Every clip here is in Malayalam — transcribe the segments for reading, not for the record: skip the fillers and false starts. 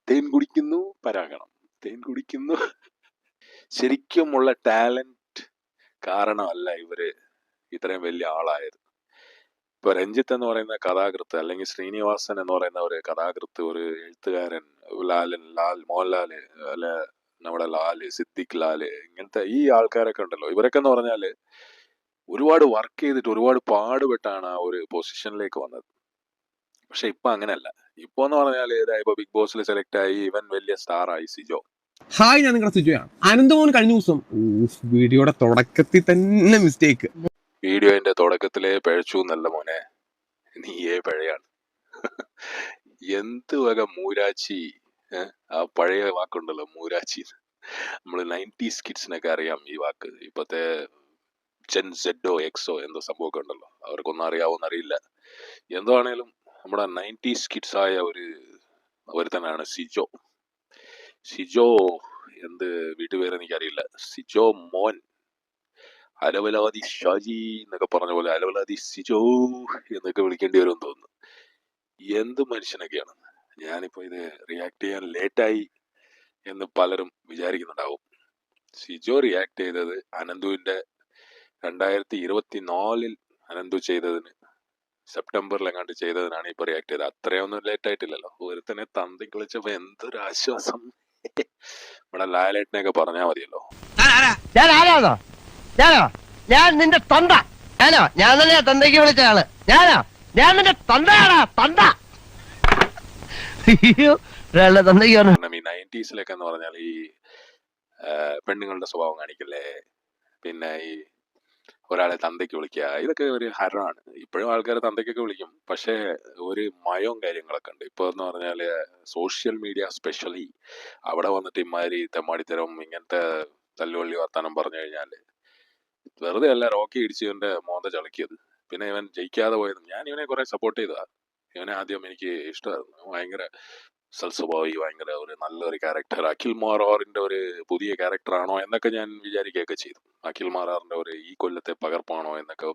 തേൻ കുടിക്കുന്നു പരാഗണം, തേൻ കുടിക്കുന്നു. ശരിക്കുമുള്ള ടാലന്റ് കാരണമല്ല ഇവര് ഇത്രയും വലിയ ആളായത്. ഇപ്പൊ രഞ്ജിത്ത് എന്ന് പറയുന്ന കഥാകൃത്ത്, അല്ലെങ്കിൽ ശ്രീനിവാസൻ എന്ന് പറയുന്ന ഒരു കഥാകൃത്ത്, ഒരു എഴുത്തുകാരൻ, മോഹൻലാല്, അല്ലെ നമ്മുടെ സിദ്ദിഖ് ലാല്, ഇങ്ങനത്തെ ഈ ആൾക്കാരൊക്കെ ഉണ്ടല്ലോ, ഇവരൊക്കെ എന്ന് പറഞ്ഞാല് ഒരുപാട് വർക്ക് ചെയ്തിട്ട് ഒരുപാട് പാടുപെട്ടാണ് ആ ഒരു പൊസിഷനിലേക്ക് വന്നത്. പക്ഷെ ഇപ്പൊ അങ്ങനെയല്ല. ഇപ്പൊ എന്ന് പറഞ്ഞാൽ ഇപ്പൊ ബിഗ് ബോസിൽ സെലക്ട് ആയി, ഇവൻ വലിയ സ്റ്റാർ ആയി, സിജോ. ഹായ്, ഞാൻ നിങ്ങളുടെ സിജോയാണ്. അനന്തമോൻ കഴിഞ്ഞ ദിവസം വീഡിയോയുടെ തുടക്കത്തിൽ തന്നെ മിസ്റ്റേക്ക്. വീഡിയോന്റെ തുടക്കത്തിലെ പിഴച്ചു എന്നല്ല മോനെ, നീയേ പിഴയാണ്. എന്ത് വക മൂരാച്ചി. ആ പഴയ വാക്കുണ്ടല്ലോ മൂരാച്ചി, നമ്മള് 90s കിഡ്സിനൊക്കെ അറിയാം ഈ വാക്ക്. ഇപ്പത്തെ ജെൻ സെഡോ എക്സോ എന്തോ സംഭവമൊക്കെ ഉണ്ടല്ലോ, അവർക്കൊന്നും അറിയാവോന്ന് അറിയില്ല. എന്തോ ആണേലും നമ്മുടെ 90s കിഡ്സ് ആയ ഒരുത്തനാണ് സിജോ. സിജോ എന്ത് വീട്ടുപേര് എനിക്കറിയില്ല. സിജോ മോൻ, അലവലാതി ഷാജി എന്നൊക്കെ പറഞ്ഞ പോലെ അലവലാതി സിജോ എന്നൊക്കെ വിളിക്കേണ്ടി വരുമെന്ന് തോന്നുന്നു. എന്ത് മനുഷ്യനൊക്കെയാണ്. ഞാനിപ്പോ ഇത് റിയാക്ട് ചെയ്യാൻ ലേറ്റായി എന്ന് പലരും വിചാരിക്കുന്നുണ്ടാവും. സിജോ റിയാക്ട് ചെയ്തത് അനന്തുവിന്റെ 2024 അനന്തു ചെയ്തതിന്, സെപ്റ്റംബറിൽ എങ്ങാണ്ട് ചെയ്തതിനാണ് ഇപ്പൊ റിയാക്ട് ചെയ്തത്. അത്രയൊന്നും ലേറ്റ് ആയിട്ടില്ലല്ലോ. ഒരുത്തനെ തന്തി കളിച്ചപ്പോ എന്തൊരു ആശ്വാസം. ഇവിടെ ലാലേട്ടനെയൊക്കെ പറഞ്ഞാൽ മതിയല്ലോ. ഞാൻ നിന്റെ തൊണ്ട. ഞാൻ തന്നെയാ തന്തയ്ക്ക് വിളിച്ച ആള്. ഞാൻ നിന്റെ തൊണ്ടയാടാ, തൊണ്ട. കാരണം ഈ 90s എന്ന് പറഞ്ഞാൽ ഈ പെണ്ണുങ്ങളുടെ സ്വഭാവം കാണിക്കല്ലേ, പിന്നെ ഈ ഒരാളെ തന്തയ്ക്ക് വിളിക്കുക, ഇതൊക്കെ ഒരു ഹരമാണ്. ഇപ്പോഴും ആൾക്കാർ തന്തയ്ക്കൊക്കെ വിളിക്കും, പക്ഷെ ഒരു മയവും കാര്യങ്ങളൊക്കെ ഉണ്ട്. ഇപ്പൊ എന്ന് പറഞ്ഞാല് സോഷ്യൽ മീഡിയ സ്പെഷ്യലി അവിടെ വന്നിട്ട് ഇമാതിരി തെമ്മാടിത്തരം, ഇങ്ങനത്തെ തല്ലുവള്ളി വർത്താനം പറഞ്ഞു കഴിഞ്ഞാല് വെറുതെ അല്ല റോക്കി ഇടിച്ച് ഇവന്റെ മോന്ത ചളക്കിയത്. പിന്നെ ഇവൻ ജയിക്കാതെ പോയത്. ഞാൻ ഇവനെ കുറെ സപ്പോർട്ട് ചെയ്തതാ. ഇവനെ ആദ്യം എനിക്ക് ഇഷ്ടമായിരുന്നു. ഭയങ്കര സൽസ്വഭാവി, ഭയങ്കര ഒരു നല്ലൊരു ക്യാരക്ടർ. അഖിൽ മാറാറിന്റെ ഒരു പുതിയ ക്യാരക്ടർ ആണോ എന്നൊക്കെ ഞാൻ വിചാരിക്കുകയൊക്കെ ചെയ്തു. അഖിൽ മാറാറിന്റെ ഒരു ഈ കൊല്ലത്തെ പകർപ്പാണോ എന്നൊക്കെ.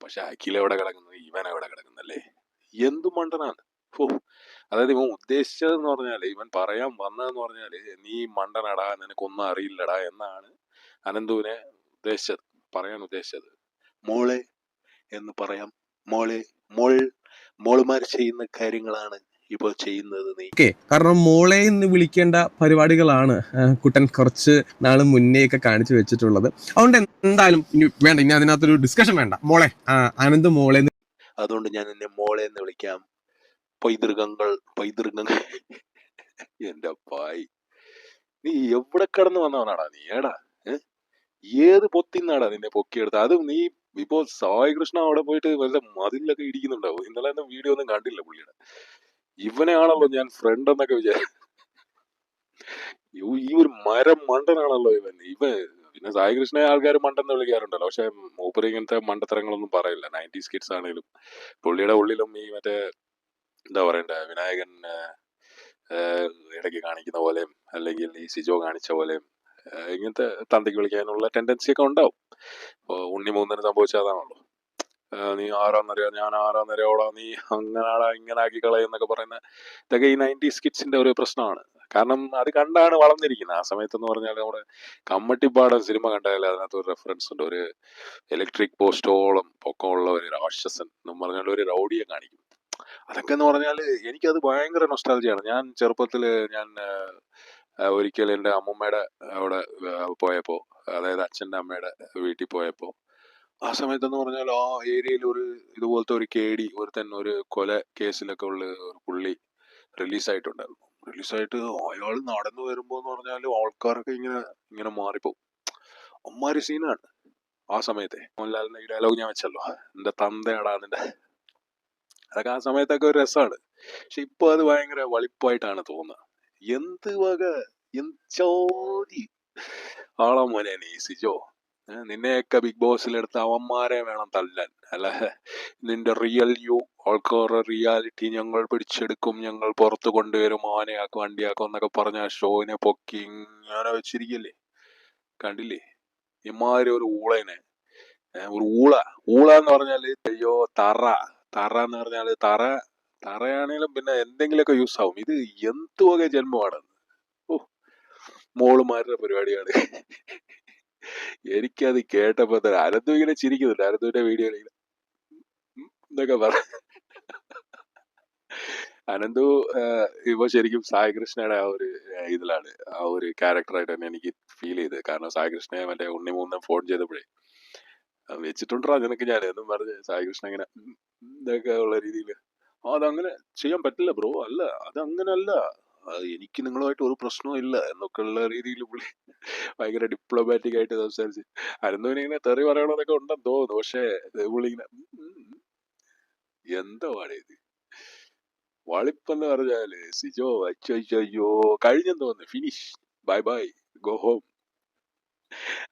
പക്ഷെ അഖിൽ എവിടെ കിടക്കുന്നത്, ഇവൻ എവിടെ കിടക്കുന്നല്ലേ? എന്തു മണ്ടനാണ്. അതായത് ഇവൻ ഉദ്ദേശിച്ചതെന്ന് പറഞ്ഞാല്, ഇവൻ പറയാൻ വന്നതെന്ന് പറഞ്ഞാല്, നീ മണ്ടനടാ, നിനക്കൊന്നും അറിയില്ലടാ എന്നാണ് അനന്തുവിനെ പറയാൻ ഉദ്ദേശിച്ചത്. മോളെ എന്ന് പറയാം. മോളുമാര് ചെയ്യുന്ന കാര്യങ്ങളാണ് ഇപ്പൊ ചെയ്യുന്നത് നീ. കാരണം മോളെ എന്ന് വിളിക്കേണ്ട പരിപാടികളാണ് കുട്ടൻ കുറച്ച് നാള് മുന്നേ ഒക്കെ കാണിച്ചു വെച്ചിട്ടുള്ളത്. അതുകൊണ്ട് എന്തായാലും വേണ്ട, ഇനി അതിനകത്തൊരു ഡിസ്കഷൻ വേണ്ട. മോളെ, ആനന്ദ് മോളെ. അതുകൊണ്ട് ഞാൻ എന്നെ മോളെ എന്ന് വിളിക്കാം. പൈതൃകങ്ങൾ. എന്റെ പായ്, നീ എവിടെ കിടന്ന് വന്നവനാടാ നീ? ഏത് പൊത്തിന്നാടാ നിന്നെ പൊക്കിയെടുത്ത? അത് നീ ഇപ്പോ സായി കൃഷ്ണ അവിടെ പോയിട്ട് വല്ല മതിലൊക്കെ ഇടിക്കുന്നുണ്ടാവും. ഇന്നലെ വീഡിയോ ഒന്നും കണ്ടില്ല പുള്ളിയുടെ. ഇവനെയാണല്ലോ ഞാൻ ഫ്രണ്ട് എന്നൊക്കെ വിചാരിച്ചു. ഈ ഒരു മരം മണ്ടനാണല്ലോ ഇവൻ. പിന്നെ സായി കൃഷ്ണയെ ആൾക്കാർ മണ്ടെന്ന് വിളിക്കാറുണ്ടല്ലോ, പക്ഷെ മൂപ്പര് ഇങ്ങനത്തെ മണ്ടത്തരങ്ങളൊന്നും പറയില്ല. 90s കിഡ്സ് ആണെങ്കിലും പുള്ളിയുടെ ഉള്ളിലും ഈ മറ്റേ എന്താ പറയണ്ടേ, വിനായകൻ ഇടയ്ക്ക് കാണിക്കുന്ന പോലെയും, അല്ലെങ്കിൽ ഈ സിജോ കാണിച്ച പോലെയും ഇങ്ങനത്തെ തന്തയ്ക്ക് വിളിക്കാനുള്ള ടെൻഡൻസി ഒക്കെ ഉണ്ടാവും. ഉണ്ണി മൂന്നിന് സംഭവിച്ച അതാണല്ലോ. നീ ആരാന്നറിയോ, ഞാൻ ആരാന്നറിയോടാ, നീ അങ്ങനാടാ, ഇങ്ങനെ ആക്കി കളയെന്നൊക്കെ പറയുന്ന ഇതൊക്കെ ഈ 90s കിഡ്സിന്റെ ഒരു പ്രശ്നമാണ്. കാരണം അത് കണ്ടാണ് വളർന്നിരിക്കുന്നത്. ആ സമയത്ത് എന്ന് പറഞ്ഞാൽ നമ്മുടെ കമ്മട്ടിപ്പാടം സിനിമ കണ്ടാൽ അതിനകത്ത് ഒരു റെഫറൻസ് ഉണ്ട്. ഒരു ഇലക്ട്രിക് പോസ്റ്റോളം പൊക്കമുള്ള ഒരു രാക്ഷസൻ എന്നും പറഞ്ഞാൽ ഒരു റൗഡിയെ കാണിക്കും. അതൊക്കെ എന്ന് പറഞ്ഞാൽ എനിക്കത് ഭയങ്കര നൊസ്റ്റാൾജിയാണ്. ഞാൻ ചെറുപ്പത്തില് ഒരിക്കൽ എൻ്റെ അമ്മൂമ്മയുടെ അവിടെ പോയപ്പോ, അതായത് അച്ഛൻ്റെ അമ്മയുടെ വീട്ടിൽ പോയപ്പോ, ആ സമയത്തെന്ന് പറഞ്ഞാൽ ആ ഏരിയയിൽ ഒരു ഇതുപോലത്തെ ഒരു കേടി ഒരുത്തൻ ഒരു കൊല കേസിലൊക്കെ ഉള്ള ഒരു പുള്ളി റിലീസായിട്ടുണ്ടായിരുന്നു. റിലീസായിട്ട് അയാൾ നടന്നു വരുമ്പോ എന്ന് പറഞ്ഞാൽ ആൾക്കാരൊക്കെ ഇങ്ങനെ മാറിപ്പോവും. അമ്മാരി സീനാണ് ആ സമയത്തെ. മോഹൻലാലിന്റെ ഈ ഡയലോഗ് ഞാൻ വെച്ചല്ലോ, എന്റെ തന്തയാടാ നിന്റെ. അതൊക്കെ ആ സമയത്തൊക്കെ ഒരു രസമാണ്. പക്ഷെ ഇപ്പൊ അത് ഭയങ്കര വളിപ്പായിട്ടാണ് തോന്നുന്നത്. എന്ത് വക ചോദി ആളാ മോനെ നീ സിജോ. നിന്നെയൊക്കെ ബിഗ് ബോസിലെടുത്ത് അവന്മാരെ വേണം തല്ലാൻ. അല്ല, നിന്റെ റിയൽ ആൾക്കാരുടെ റിയാലിറ്റി ഞങ്ങൾ പിടിച്ചെടുക്കും, ഞങ്ങൾ പുറത്ത് കൊണ്ടുവരും, ആനയാക്കും, വണ്ടിയാക്കും എന്നൊക്കെ പറഞ്ഞ ഷോവിനെ പൊക്കി ഇങ്ങനെ വെച്ചിരിക്കല്ലേ. കണ്ടില്ലേ ഇമാതിരി ഒരു ഊളേനെ. ഒരു ഊള എന്ന് പറഞ്ഞാല് അയ്യോ തറ എന്ന് പറഞ്ഞാല് തറയാണേലും പിന്നെ എന്തെങ്കിലുമൊക്കെ യൂസ് ആവും. ഇത് എന്ത് വക ജന്മമാണെന്ന്. ഓ, മോളുമാരുടെ പരിപാടിയാണ്. എനിക്കത് കേട്ടപ്പോ തന്നെ അനന്തു ഇങ്ങനെ ചിരിക്കുന്നുണ്ട്. അനന്തുവിന്റെ വീഡിയോ എന്നൊക്കെ പറ. അനന്തു ഇപ്പൊ ശരിക്കും സായി കൃഷ്ണയുടെ ആ ഒരു ഇതിലാണ്, ആ ഒരു ക്യാരക്ടറായിട്ട് തന്നെ എനിക്ക് ഫീൽ ചെയ്തത്. കാരണം സായി കൃഷ്ണയെ മറ്റേ ഉണ്ണിമൂന്നൻ ഫോൺ ചെയ്തപ്പോഴേ വെച്ചിട്ടുണ്ടോ നിനക്ക് ഞാൻ എന്നും പറഞ്ഞ് സായി കൃഷ്ണ ഇങ്ങനെ ഇതൊക്കെ ഉള്ള രീതിയിൽ അതങ്ങനെ ചെയ്യാൻ പറ്റില്ല ബ്രോ, അല്ല അതങ്ങനല്ല, എനിക്ക് നിങ്ങളുമായിട്ട് ഒരു പ്രശ്നവും ഇല്ല എന്നൊക്കെ ഉള്ള രീതിയിൽ പുള്ളി ഭയങ്കര ഡിപ്ലോമാറ്റിക് ആയിട്ട് സംസാരിച്ച് അനന്തുവിനെ ഇങ്ങനെ തെറി പറയണമെന്നൊക്കെ ഉണ്ടെന്ന് തോന്നുന്നു. പക്ഷേ പുള്ളി ഇങ്ങനെ എന്തോ ആണ് ഇത് വളിപ്പെന്ന് പറഞ്ഞാല് സിജോ അയ്യോ കഴിഞ്ഞെന്ന് തോന്നുന്നു, finish, bye bye, go home.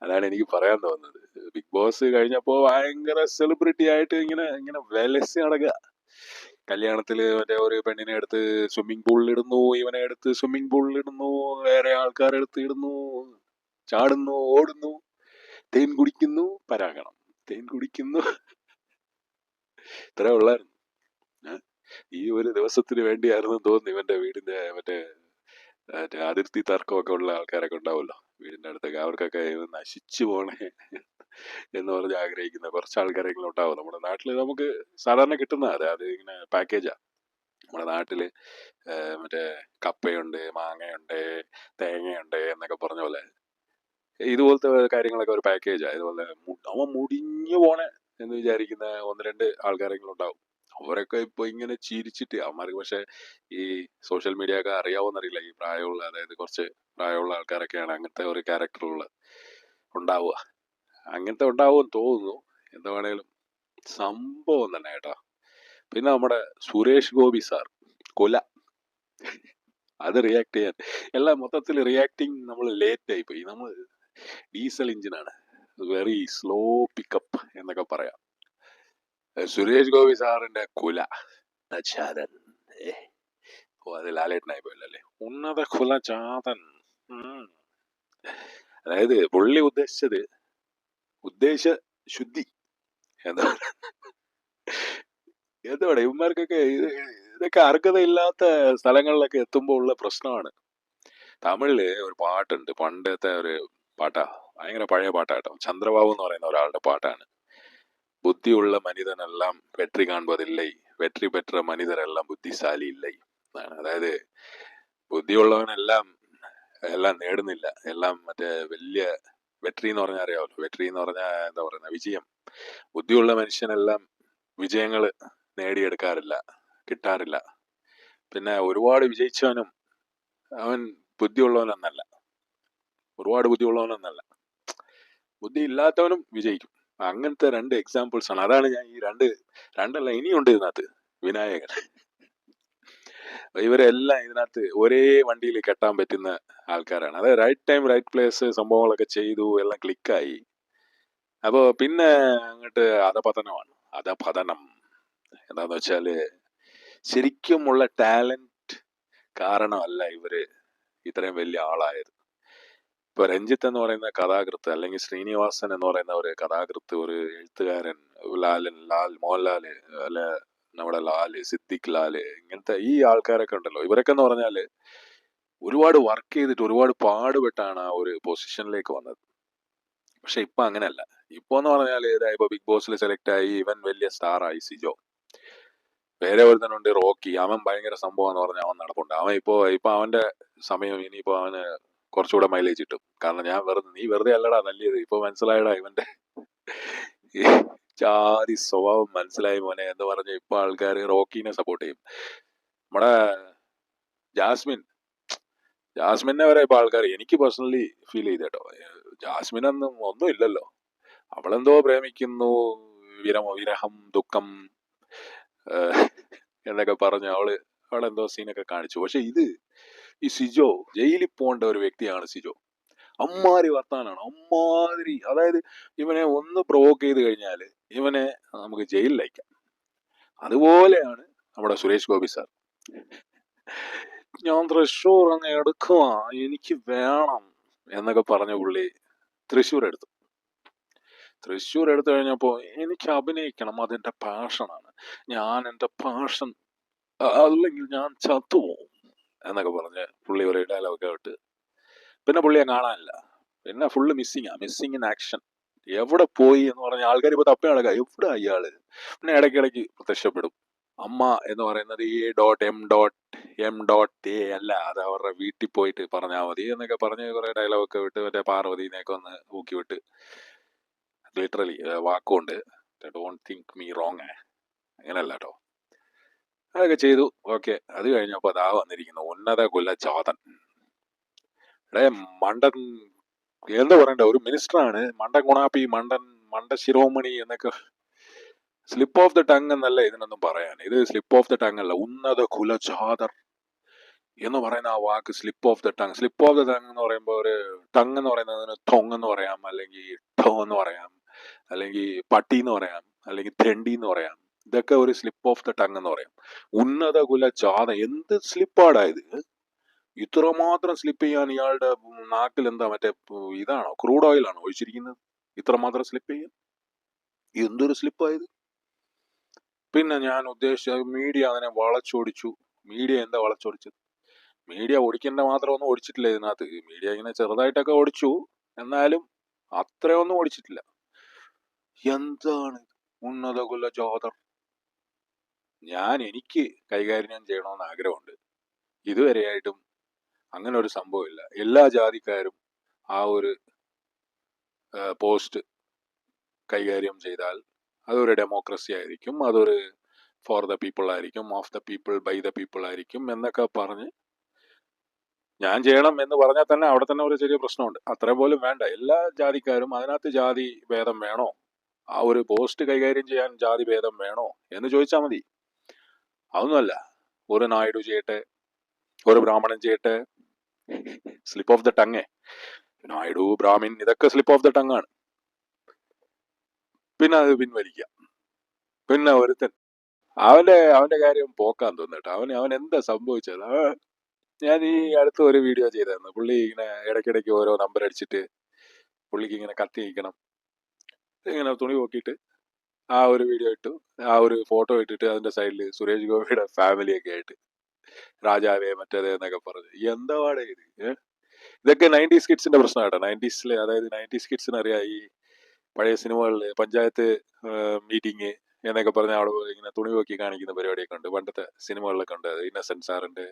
അതാണ് എനിക്ക് പറയാൻ തോന്നുന്നത്. ബിഗ് ബോസ് കഴിഞ്ഞപ്പോ ഭയങ്കര സെലിബ്രിറ്റി ആയിട്ട് ഇങ്ങനെ ഇങ്ങനെ വിലസി നടക്കുക. കല്യാണത്തില് മറ്റേ ഒരു പെണ്ണിനെ എടുത്ത് സ്വിമ്മിംഗ് പൂളിൽ ഇടുന്നു, ഇവനെ എടുത്ത് സ്വിമ്മിംഗ് പൂളിൽ ഇടുന്നു, വേറെ ആൾക്കാരെടുത്ത് ഇടുന്നു, ചാടുന്നു, ഓടുന്നു, തേൻ കുടിക്കുന്നു, പരാഗണം, തേൻ കുടിക്കുന്നു. ഇത്ര ഉള്ളായിരുന്നു. ഈ ഒരു ദിവസത്തിന് വേണ്ടിയായിരുന്നു തോന്നുന്നു ഇവന്റെ വീടിന്റെ മറ്റേ അതിർത്തി തർക്കമൊക്കെ ഉള്ള ആൾക്കാരൊക്കെ ഉണ്ടാവുമല്ലോ വീടിന്റെ അടുത്തൊക്കെ, അവർക്കൊക്കെ ഇവൻ നശിച്ചു പോണേ എന്ന് പറഞ്ഞ് ആഗ്രഹിക്കുന്ന കുറച്ച് ആൾക്കാരെങ്കിലും ഉണ്ടാവും. നമ്മുടെ നാട്ടില് നമുക്ക് സാധാരണ കിട്ടുന്ന അത് ഇങ്ങനെ പാക്കേജാ. നമ്മുടെ നാട്ടില് മറ്റേ കപ്പയുണ്ട്, മാങ്ങയുണ്ട്, തേങ്ങയുണ്ട് എന്നൊക്കെ പറഞ്ഞ പോലെ ഇതുപോലത്തെ കാര്യങ്ങളൊക്കെ ഒരു പാക്കേജാ. ഇതുപോലെ അവൻ മുടിഞ്ഞു പോണേ എന്ന് വിചാരിക്കുന്ന ഒന്ന് രണ്ട് ആൾക്കാരെങ്കിലും ഉണ്ടാവും. അവരൊക്കെ ഇപ്പൊ ഇങ്ങനെ ചിരിച്ചിട്ട് അവന്മാർക്ക് പക്ഷെ ഈ സോഷ്യൽ മീഡിയ ഒക്കെ അറിയാവോന്നറിയില്ല. ഈ പ്രായമുള്ള, അതായത് കുറച്ച് പ്രായമുള്ള ആൾക്കാരൊക്കെയാണ് അങ്ങനത്തെ ഒരു ക്യാരക്ടറുള്ള ഉണ്ടാവുക. അങ്ങനത്തെ ഉണ്ടാവുമെന്ന് തോന്നുന്നു. എന്താ വേണേലും സംഭവം തന്നെ കേട്ടോ. പിന്നെ നമ്മുടെ സുരേഷ് ഗോപി സാർ കൊല, അത് റിയാക്ട് ചെയ്യാൻ എല്ലാം മൊത്തത്തിൽ റിയാക്ടിങ് നമ്മൾ ലേറ്റ് ആയിപ്പോയി. നമ്മൾ ഡീസൽ എഞ്ചിനാണ്, വെരി സ്ലോ പിക്കപ്പ് എന്നൊക്കെ പറയാം. സുരേഷ് ഗോപി സാറിന്റെ കുല ചാതൻ, ഓ അത് ലാലേട്ടനായി പോയല്ലേ, ഉന്നത കുല ചാതൻ. അതായത് പുള്ളി ഉദ്ദേശിച്ചത് ഉദ്ദേശ ശുദ്ധി എന്താ എന്താണ് ഇവന്മാർക്കൊക്കെ ഇതൊക്കെ അർഹതയില്ലാത്ത സ്ഥലങ്ങളിലൊക്കെ എത്തുമ്പോൾ ഉള്ള പ്രശ്നമാണ്. തമിഴില് ഒരു പാട്ടുണ്ട്, പണ്ടത്തെ ഒരു പാട്ടാ, ഭയങ്കര പഴയ പാട്ടാട്ടോ. ചന്ദ്രബാബു എന്ന് പറയുന്ന ഒരാളുടെ പാട്ടാണ്. ബുദ്ധിയുള്ള മനിതനെല്ലാം വെற்றி കാൺപതില്ലേ, വെற்றி പെற்ற മനിതരെല്ലാം ബുദ്ധിശാലി ഇല്ലേ. അതായത് ബുദ്ധിയുള്ളവനെല്ലാം എല്ലാം നേടുന്നില്ല, എല്ലാം മറ്റേ വലിയ വെற்றி എന്ന് പറഞ്ഞാൽ അറിയാമല്ലോ, വെற்றி എന്ന് പറഞ്ഞാൽ എന്താ പറയുന്ന വിജയം. ബുദ്ധിയുള്ള മനുഷ്യനെല്ലാം വിജയങ്ങൾ നേടിയെടുക്കാറില്ല, കിട്ടാറില്ല. പിന്നെ ഒരുപാട് വിജയിച്ചവനും അവൻ ബുദ്ധിയുള്ളവനെന്നല്ല, ഒരുപാട് ബുദ്ധിയുള്ളവനെന്നല്ല, ബുദ്ധി ഇല്ലാത്തവനും വിജയിക്കും. അങ്ങനത്തെ രണ്ട് എക്സാമ്പിൾസ് ആണ്. അതാണ് ഞാൻ ഈ രണ്ടല്ല ഇനിയുണ്ട് ഇതിനകത്ത് വിനായകൻ. ഇവരെല്ലാം ഇതിനകത്ത് ഒരേ വണ്ടിയിൽ കെട്ടാൻ പറ്റുന്ന ആൾക്കാരാണ്. അതായത് റൈറ്റ് ടൈം റൈറ്റ് പ്ലേസ് സംഭവങ്ങളൊക്കെ ചെയ്തു, എല്ലാം ക്ലിക്കായി. അപ്പോ പിന്നെ അങ്ങോട്ട് അധപതനം എന്താന്ന് വെച്ചാല് ശരിക്കുമുള്ള ടാലന്റ് കാരണമല്ല ഇവര് ഇത്രയും വലിയ ആളായത്. ഇപ്പൊ രഞ്ജിത്ത് എന്ന് പറയുന്ന കഥാകൃത്ത്, അല്ലെങ്കിൽ ശ്രീനിവാസൻ എന്ന് പറയുന്ന ഒരു കഥാകൃത്ത്, ഒരു എഴുത്തുകാരൻ, മോഹൻലാല്, അല്ലെ നമ്മുടെ സിദ്ദിഖ് ലാല്, ഇങ്ങനത്തെ ഈ ആൾക്കാരൊക്കെ ഉണ്ടല്ലോ, ഇവരൊക്കെ എന്ന് പറഞ്ഞാല് ഒരുപാട് വർക്ക് ചെയ്തിട്ട് ഒരുപാട് പാടുപെട്ടാണ് ആ ഒരു പൊസിഷനിലേക്ക് വന്നത്. പക്ഷെ ഇപ്പൊ അങ്ങനെയല്ല. ഇപ്പൊ എന്ന് പറഞ്ഞാൽ ഇപ്പൊ ബിഗ് ബോസിൽ സെലക്ട് ആയി, ഇവൻ വലിയ സ്റ്റാർ ആയി സിജോ. വേറെ ഒരുത്തനുണ്ട് റോക്കി, അവൻ ഭയങ്കര സംഭവം എന്ന് പറഞ്ഞാൽ അവൻ നടപ്പുണ്ട്. അവൻ ഇപ്പൊ അവന്റെ സമയം ഇനിയിപ്പോ അവന് കുറച്ചുകൂടെ മൈലേജ് കിട്ടും. കാരണം നീ വെറുതെ അല്ലടാ നല്ലത്, ഇപ്പൊ മനസ്സിലായടാ ഇവന്റെ ഈ ജാതി സ്വഭാവം മനസ്സിലായി മോനെ എന്ന് പറഞ്ഞ് ഇപ്പൊ ആൾക്കാർ റോക്കിനെ സപ്പോർട്ട് ചെയ്യും. നമ്മുടെ ജാസ്മിനെ വരെ ഇപ്പൊ ആൾക്കാർ, എനിക്ക് പേഴ്സണലി ഫീൽ ചെയ്ത് കേട്ടോ, ജാസ്മിനൊന്നും ഒന്നും ഇല്ലല്ലോ, അവളെന്തോ പ്രേമിക്കുന്നു, വിരഹം ദുഃഖം എന്നൊക്കെ പറഞ്ഞ് അവളെന്തോ സീനൊക്കെ കാണിച്ചു. പക്ഷെ ഈ സിജോ ജയിലിൽ പോകേണ്ട ഒരു വ്യക്തിയാണ് സിജോ. അമ്മാതിരി വർത്താനാണ്, അമ്മാതിരി. അതായത് ഇവനെ ഒന്ന് പ്രൊവോക്ക് ചെയ്ത് കഴിഞ്ഞാല് ഇവനെ നമുക്ക് ജയിലിൽ അയക്കാം. അതുപോലെയാണ് നമ്മുടെ സുരേഷ് ഗോപി സാർ. ഞാൻ തൃശ്ശൂർ അങ്ങ് എടുക്കുക, എനിക്ക് വേണം എന്നൊക്കെ പറഞ്ഞ പുള്ളി തൃശ്ശൂർ എടുത്തു കഴിഞ്ഞപ്പോ എനിക്ക് അഭിനയിക്കണം, അതെന്റെ പാഷനാണ്, ഞാൻ എന്റെ പാഷൻ അല്ലെങ്കിൽ ഞാൻ ചത്തുപോകും എന്നൊക്കെ പറഞ്ഞ് പുള്ളി ഒരു ഡയലോഗൊക്കെ വിട്ട് പിന്നെ പുള്ളിയെ കാണാനില്ല. പിന്നെ ഫുള്ള് മിസ്സിങ് ഇൻ ആക്ഷൻ. എവിടെ പോയി എന്ന് പറഞ്ഞ ആൾക്കാർ ഇപ്പൊ തപ്പി നടക്കുക, എവിടെ അയാള്. പിന്നെ ഇടയ്ക്കിടയ്ക്ക് പ്രത്യക്ഷപ്പെടും. അമ്മ എന്ന് പറയുന്നത് എം.എ അല്ല, അത് അവരുടെ വീട്ടിൽ പോയിട്ട് പറഞ്ഞാൽ മതി എന്നൊക്കെ പറഞ്ഞ് കുറെ ഡയലോഗൊക്കെ വിട്ട് മറ്റേ പാർവതിനെയൊക്കെ ഒന്ന് ഊക്കി വിട്ട്, ലിറ്ററലി വാക്കുകൊണ്ട്, ഡോണ്ട് തിങ്ക് മീ റോങ്, അങ്ങനല്ല കേട്ടോ. അതൊക്കെ ചെയ്തു. ഓക്കെ. അത് കഴിഞ്ഞപ്പോ അതാ വന്നിരിക്കുന്നു ഉന്നത കുല ജാതൻ. മണ്ടൻ എന്താ പറയണ്ട, ഒരു മിനിസ്റ്ററാണ്. മണ്ടൻ ഗുണാപ്പി, മണ്ട ശിരോമണി എന്നൊക്കെ. സ്ലിപ്പ് ഓഫ് ദ ടങ് എന്നല്ല ഇതിനൊന്നും പറയാൻ. ഇത് സ്ലിപ്പ് ഓഫ് ദ ടങ് അല്ല, ഉന്നത കുലജാതർ എന്ന് പറയുന്ന ആ വാക്ക് slip of the tongue. Slip of the tongue എന്ന് പറയുമ്പോൾ ഒരു ടങ് എന്ന് പറയുന്നതിന് തൊങ് എന്ന് പറയാം, അല്ലെങ്കിൽ ടോ എന്ന് പറയാം, അല്ലെങ്കിൽ പട്ടി എന്ന് പറയാം, അല്ലെങ്കിൽ തെണ്ടി എന്ന് പറയാം. ഇതൊക്കെ ഒരു സ്ലിപ്പ് ഓഫ് ദ ടങ് എന്ന് പറയാം. ഉന്നത കുലജാത എന്ത് സ്ലിപ്പാടായത്? ഇത്രമാത്രം സ്ലിപ്പ് ചെയ്യാൻ ഇയാളുടെ നാക്കിൽ എന്താ മറ്റേ ഇതാണോ, ക്രൂഡ് ഓയിൽ ആണോ ഒഴിച്ചിരിക്കുന്നത്? ഇത്രമാത്രം സ്ലിപ്പ് ചെയ്യാൻ എന്തൊരു സ്ലിപ്പായത്? പിന്നെ ഞാൻ ഉദ്ദേശിച്ച മീഡിയ അതിനെ വളച്ചൊടിച്ചു. മീഡിയ എന്താ വളച്ചൊടിച്ചത്? മീഡിയ ഓടിക്കേണ്ട മാത്രമൊന്നും ഓടിച്ചിട്ടില്ല ഇതിനകത്ത്. മീഡിയ ഇങ്ങനെ ചെറുതായിട്ടൊക്കെ ഓടിച്ചു, എന്നാലും അത്രയൊന്നും ഓടിച്ചിട്ടില്ല. എന്താണ് ഉന്നത കുല ജാതർ? എനിക്ക് കൈകാര്യം ചെയ്യണമെന്ന് ആഗ്രഹമുണ്ട്. ഇതുവരെയായിട്ടും അങ്ങനെ ഒരു സംഭവമില്ല. എല്ലാ ജാതിക്കാരും ആ ഒരു പോസ്റ്റ് കൈകാര്യം ചെയ്താൽ അതൊരു ഡെമോക്രസി ആയിരിക്കും, അതൊരു ഫോർ ദ പീപ്പിൾ ആയിരിക്കും, of the people, by the people ആയിരിക്കും എന്നൊക്കെ പറഞ്ഞ് ഞാൻ ചെയ്യണം എന്ന് പറഞ്ഞാൽ തന്നെ അവിടെ തന്നെ ഒരു ചെറിയ പ്രശ്നമുണ്ട്. അത്ര പോലും വേണ്ട. എല്ലാ ജാതിക്കാരും, അതിനകത്ത് ജാതി ഭേദം വേണോ? ആ ഒരു പോസ്റ്റ് കൈകാര്യം ചെയ്യാൻ ജാതി ഭേദം വേണോ എന്ന് ചോദിച്ചാൽ മതി. അതൊന്നുമല്ല. ഒരു നായിഡു ചെയ്യട്ടെ, ഒരു ബ്രാഹ്മണൻ ചെയ്യട്ടെ, slip of the tongue. Naidu, Brahmin, ഇതൊക്കെ സ്ലിപ്പ് ഓഫ് ദ ടങ് ആണ്. പിന്നെ അത് പിൻവലിക്കാം. പിന്നെ ഒരുത്തൻ അവന്റെ കാര്യം പോക്കാൻ തോന്നിട്ട് അവൻ എന്താ സംഭവിച്ചത്? ഞാൻ ഈ അടുത്ത ഒരു വീഡിയോ ചെയ്തായിരുന്നു. പുള്ളി ഇങ്ങനെ ഇടയ്ക്കിടയ്ക്ക് ഓരോ നമ്പർ അടിച്ചിട്ട് പുള്ളിക്ക് ഇങ്ങനെ കത്തി നിൽക്കണം, ഇങ്ങനെ തുണി നോക്കിയിട്ട് ആ ഒരു വീഡിയോ ഇട്ടു. ആ ഒരു ഫോട്ടോ ഇട്ടിട്ട് അതിന്റെ സൈഡിൽ സുരേഷ് ഗോപിയുടെ ഫാമിലിയൊക്കെ ആയിട്ട് രാജാവേ മറ്റേത് എന്നൊക്കെ പറഞ്ഞു. എന്താ പാടേ ഇത്? ഇതൊക്കെ 90s കിഡ്സിന്റെ പ്രശ്നം കേട്ടോ. 90s, അതായത് 90s കിഡ്സിന് അറിയാം ഈ പഴയ സിനിമകളിൽ പഞ്ചായത്ത് മീറ്റിംഗ് എന്നൊക്കെ പറഞ്ഞ അവിടെ ഇങ്ങനെ തുണി നോക്കി കാണിക്കുന്ന പരിപാടിയൊക്കെ ഉണ്ട്. പണ്ടത്തെ സിനിമകളിലൊക്കെ ഉണ്ട്. ഇന്നസെന്റ് സാറിന്റെ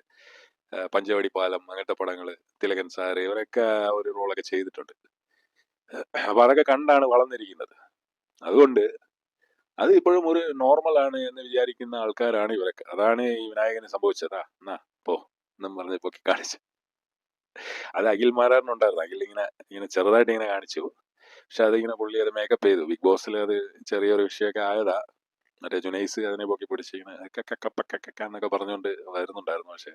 പഞ്ചവടി പാലം, അങ്ങനത്തെ പടങ്ങള്, തിലകൻ സാറ്, ഇവരൊക്കെ ഒരു റോളൊക്കെ ചെയ്തിട്ടുണ്ട്. അപ്പൊ അതൊക്കെ കണ്ടാണ് വളർന്നിരിക്കുന്നത്. അതുകൊണ്ട് അത് ഇപ്പോഴും ഒരു നോർമൽ ആണ് എന്ന് വിചാരിക്കുന്ന ആൾക്കാരാണ് ഇവരൊക്കെ. അതാണ് ഈ വിനായകന് സംഭവിച്ചതാ. എന്നാ പോ എന്നും പറഞ്ഞ് പൊക്കി കാണിച്ചു. അത് അഖിൽ മാരാറിനുണ്ടായിരുന്നു. അഖിൽ ഇങ്ങനെ ചെറുതായിട്ട് ഇങ്ങനെ കാണിച്ചു. പക്ഷെ അതിങ്ങനെ പുള്ളി അത് മേക്കപ്പ് ചെയ്തു. ബിഗ് ബോസിൽ അത് ചെറിയൊരു വിഷയമൊക്കെ ആയതാ. മറ്റേ ജുനൈസ് അതിനെ പൊക്കി പിടിച്ച് ഇങ്ങനെ എന്നൊക്കെ പറഞ്ഞുകൊണ്ട് വരുന്നുണ്ടായിരുന്നു. പക്ഷെ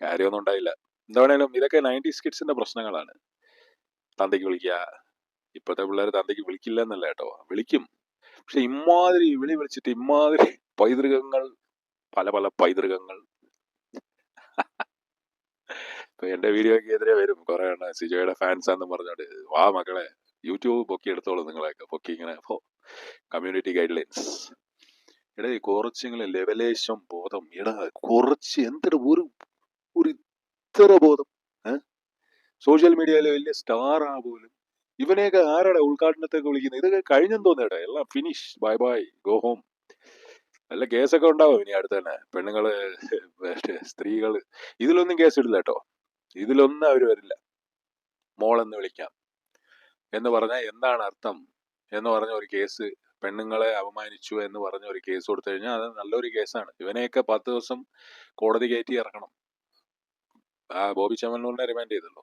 കാര്യമൊന്നും ഉണ്ടായില്ല. എന്താണേലും ഇതൊക്കെ 90s കിഡ്സിന്റെ പ്രശ്നങ്ങളാണ്. തന്തയ്ക്ക് വിളിക്കുക. ഇപ്പോഴത്തെ പിള്ളേർ തന്തയ്ക്ക് വിളിക്കില്ല എന്നല്ല കേട്ടോ, വിളിക്കും. പക്ഷെ ഇമ്മാതിരി വിളിച്ചിട്ട് ഇമ്മാതിരി പൈതൃകങ്ങൾ, പല പല പൈതൃകങ്ങൾ. ഇപ്പൊ എന്റെ വീഡിയോക്ക് എതിരെ വരും കുറെ എണ്ണം, സിജോയുടെ ഫാൻസ് ആണെന്ന് പറഞ്ഞോണ്ട്. വാ മക്കളെ, യൂട്യൂബ് പൊക്കി എടുത്തോളൂ നിങ്ങളെയൊക്കെ. പൊക്കി ഇങ്ങനെ കമ്മ്യൂണിറ്റി ഗൈഡ് ലൈൻസ്. എടാ കുറച്ചിങ്ങനെ ലെവലേശം ബോധം. എടാ കുറച്ച് എന്തിനാ ഒരു ഇത്ര ബോധം? സോഷ്യൽ മീഡിയയിലെ വലിയ സ്റ്റാറാ പോലും. ഇവനെയൊക്കെ ആരാടാ ഉദ്ഘാടനത്തൊക്കെ വിളിക്കുന്നത്? ഇതൊക്കെ കഴിഞ്ഞെന്ന് തോന്നേടാ. എല്ലാം finish, bye bye, go home. നല്ല കേസൊക്കെ ഉണ്ടാവും ഇനി അടുത്ത് തന്നെ. പെണ്ണുങ്ങള്, സ്ത്രീകള്, ഇതിലൊന്നും കേസ് ഇടില്ല കേട്ടോ. ഇതിലൊന്നും അവര് വരില്ല. മോളെന്ന് വിളിക്കാം എന്ന് പറഞ്ഞാൽ എന്താണ് അർത്ഥം എന്ന് പറഞ്ഞ ഒരു കേസ്, പെണ്ണുങ്ങളെ അപമാനിച്ചു എന്ന് പറഞ്ഞ ഒരു കേസ് കൊടുത്തു കഴിഞ്ഞാൽ അത് നല്ലൊരു കേസാണ്. ഇവനെയൊക്കെ 10 ദിവസം കോടതി കയറ്റി ഇറക്കണം. ആ ബോബി ചെമ്മണ്ണൂരിനെ റിമാൻഡ് ചെയ്തല്ലോ,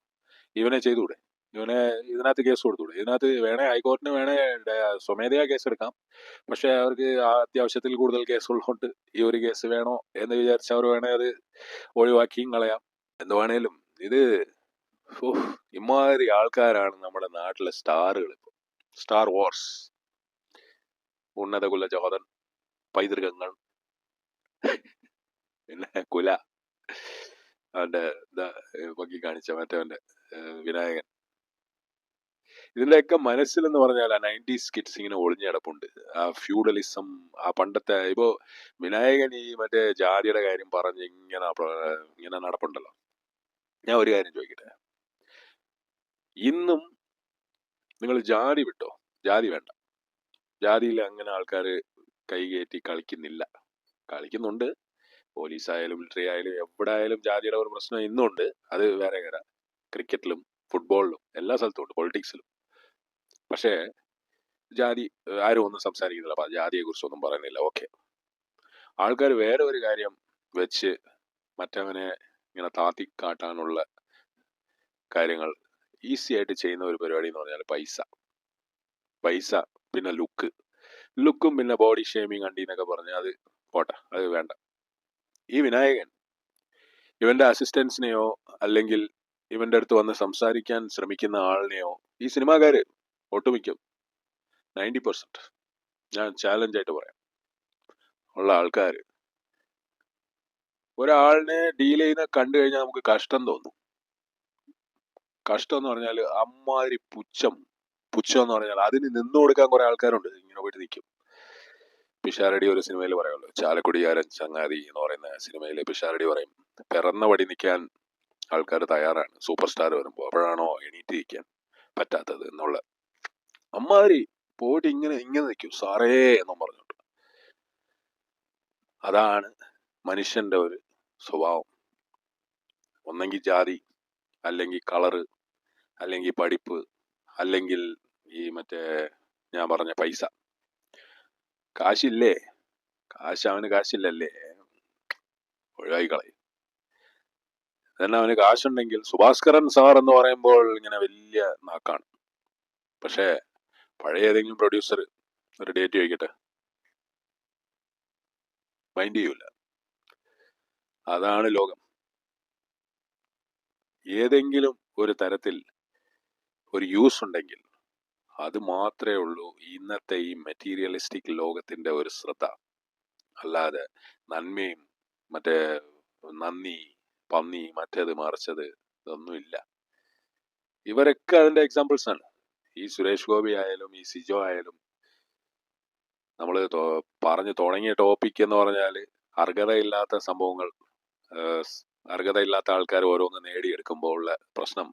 ഇവനെ ചെയ്തുകൂടെ? ഇവനെ ഇതിനകത്ത് കേസ് കൊടുത്തൂടെ? ഇതിനകത്ത് വേണേ ഹൈക്കോടതിന് വേണേ സ്വമേധയാ കേസ് എടുക്കാം. പക്ഷെ അവർക്ക് ആ അത്യാവശ്യത്തിൽ കൂടുതൽ കേസുള്ളതുകൊണ്ട് ഈ ഒരു കേസ് വേണോ എന്ന് വിചാരിച്ച് അവർ വേണേ അത് ഒഴിവാക്കിയും കളയാം. എന്ത് വേണേലും ഇത് ഇമാതിരി ആൾക്കാരാണ് നമ്മുടെ നാട്ടിലെ സ്റ്റാറുകൾ. സ്റ്റാർ വാർസ്, ഉന്നത കുല ജാതൻ, പൈതൃകങ്ങൾ, പിന്നെ കുല, അവന്റെ പൊക്കി കാണിച്ച മറ്റവന്റെ വിനായകൻ. ഇതിന്റെയൊക്കെ മനസ്സിലെന്ന് പറഞ്ഞാൽ ആ 90s കിഡ്സ് ഇങ്ങനെ ഒളിഞ്ഞു കിടപ്പുണ്ട്. ആ ഫ്യൂഡലിസം, ആ പണ്ടത്തെ ഇപ്പോ വിനായകൻ ഈ മറ്റേ ജാതിയുടെ കാര്യം പറഞ്ഞ് ഇങ്ങനെ നടപ്പുണ്ടല്ലോ. ഞാൻ ഒരു കാര്യം ചോദിക്കട്ടെ, ഇന്നും നിങ്ങൾ ജാതി വിട്ടോ? ജാതി വേണ്ട, ജാതിയിൽ അങ്ങനെ ആൾക്കാർ കൈകയറ്റി കളിക്കുന്നില്ല. കളിക്കുന്നുണ്ട്, പോലീസായാലും മിലിറ്ററി ആയാലും എവിടെ ആയാലും ജാതിയുടെ ഒരു പ്രശ്നം ഇന്നുണ്ട്. അത് വേറെ കാര്യം. ക്രിക്കറ്റിലും ഫുട്ബോളിലും എല്ലാ സ്ഥലത്തും ഉണ്ട്, പൊളിറ്റിക്സിലും. പക്ഷേ ജാതി ആരും ഒന്നും സംസാരിക്കുന്നില്ല, അപ്പൊ ജാതിയെ കുറിച്ചൊന്നും പറയുന്നില്ല. ഓക്കെ, ആൾക്കാർ വേറെ ഒരു കാര്യം വെച്ച് മറ്റവനെ ഇങ്ങനെ താത്തി കാട്ടാനുള്ള കാര്യങ്ങൾ ഈസി ആയിട്ട് ചെയ്യുന്ന ഒരു പരിപാടി എന്ന് പറഞ്ഞാൽ പൈസ, പിന്നെ ലുക്കും പിന്നെ ബോഡി ഷേമിങ് അണ്ടി എന്നൊക്കെ പറഞ്ഞാൽ അത് പോട്ടെ, അത് വേണ്ട. ഈ വിനായകൻ ഇവന്റെ അസിസ്റ്റൻസിനെയോ അല്ലെങ്കിൽ ഇവന്റെ അടുത്ത് വന്ന് സംസാരിക്കാൻ ശ്രമിക്കുന്ന ആളിനെയോ ഈ സിനിമാക്കാര് ഒട്ടുമിക്കും 90% ഞാൻ ചാലഞ്ച് ആയിട്ട് പറയാം, ഉള്ള ആൾക്കാർ ഒരാളിനെ ഡീൽ ചെയ്യുന്ന കണ്ടു കഴിഞ്ഞാൽ നമുക്ക് കഷ്ടം തോന്നും. കഷ്ടം എന്ന് പറഞ്ഞാൽ അമ്മാതിരി പുച്ഛം എന്ന് പറഞ്ഞാൽ അതിന് നിന്നു കൊടുക്കാൻ കുറെ ആൾക്കാരുണ്ട്. ഇങ്ങനെ പോയിട്ട് നിൽക്കും. പിഷാരടി ഒരു സിനിമയിൽ പറയുമല്ലോ, ചാലക്കുടിയാരൻ ചങ്ങാതി എന്ന് പറയുന്ന സിനിമയിൽ പിഷാരടി പറയും, പിറന്ന വടി നിൽക്കാൻ ആൾക്കാർ തയ്യാറാണ്, സൂപ്പർ സ്റ്റാർ വരുമ്പോൾ അപ്പോഴാണോ എണീറ്റ് നിൽക്കാൻ പറ്റാത്തത് എന്നുള്ള. അമ്മാതിരി പോയിട്ട് ഇങ്ങനെ നിൽക്കും സാറേ എന്നും പറഞ്ഞോട്ട്. അതാണ് മനുഷ്യന്റെ ഒരു സ്വഭാവം. ഒന്നെങ്കിൽ ജാതി, അല്ലെങ്കിൽ കളറ്, അല്ലെങ്കിൽ പഠിപ്പ്, അല്ലെങ്കിൽ ഈ മറ്റേ ഞാൻ പറഞ്ഞ പൈസ. കാശില്ലേ, അവന് കാശില്ലല്ലേ, ഒഴിവായി കളയും. തന്നെ അവന് കാശുണ്ടെങ്കിൽ സുഭാസ്കരൻ സാർ എന്ന് പറയുമ്പോൾ ഇങ്ങനെ വലിയ നാക്കാണ്. പക്ഷേ പഴയ ഏതെങ്കിലും പ്രൊഡ്യൂസർ ഒരു ഡേറ്റ് ചോദിക്കട്ടെ, മൈൻഡ് ചെയ്യൂല. അതാണ് ലോകം. ഏതെങ്കിലും ഒരു തരത്തിൽ ഒരു യൂസ് ഉണ്ടെങ്കിൽ അത് മാത്രമേ ഉള്ളൂ ഇന്നത്തെ ഈ മെറ്റീരിയലിസ്റ്റിക് ലോകത്തിന്റെ ഒരു ശ്രദ്ധ. അല്ലാതെ നന്മയും മറ്റേ നന്ദി, പന്നി, മറ്റേത് മറിച്ചത് ഇതൊന്നുമില്ല. ഇവരൊക്കെ അതിന്റെ എക്സാമ്പിൾസ് ആണ്. ഈ സുരേഷ് ഗോപി ആയാലും ഈ സിജോ ആയാലും. നമ്മൾ പറഞ്ഞു തുടങ്ങിയ ടോപ്പിക് എന്ന് പറഞ്ഞാൽ അർഹതയില്ലാത്ത സംഭവങ്ങൾ, അർഹതയില്ലാത്ത ആൾക്കാർ ഓരോന്ന് നേടിയെടുക്കുമ്പോൾ ഉള്ള പ്രശ്നം.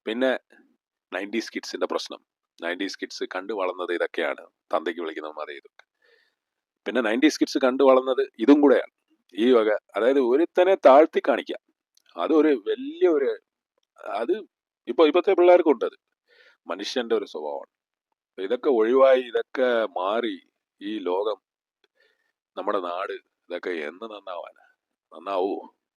പിന്നെ 90s കിഡ്സിന്റെ പ്രശ്നം. 90s കിഡ്സ് കണ്ടു വളർന്നത് ഇതൊക്കെയാണ്, തന്തയ്ക്ക് വിളിക്കുന്നവന്മാർ ഇതൊക്കെ. പിന്നെ 90s കിഡ്സ് കണ്ടു വളർന്നത് ഇതും കൂടെയാണ്, ഈ വക. അതായത് ഒരുത്തനെ താഴ്ത്തി കാണിക്കാം, അതൊരു വലിയൊരു, അത് ഇപ്പോഴത്തെ പിള്ളേർക്കുണ്ട്. അത് മനുഷ്യന്റെ ഒരു സ്വഭാവമാണ്. ഇതൊക്കെ ഒഴിവായി, ഇതൊക്കെ മാറി ഈ ലോകം, നമ്മുടെ നാട് ഇതൊക്കെ എന്ന് നന്നാവൂ?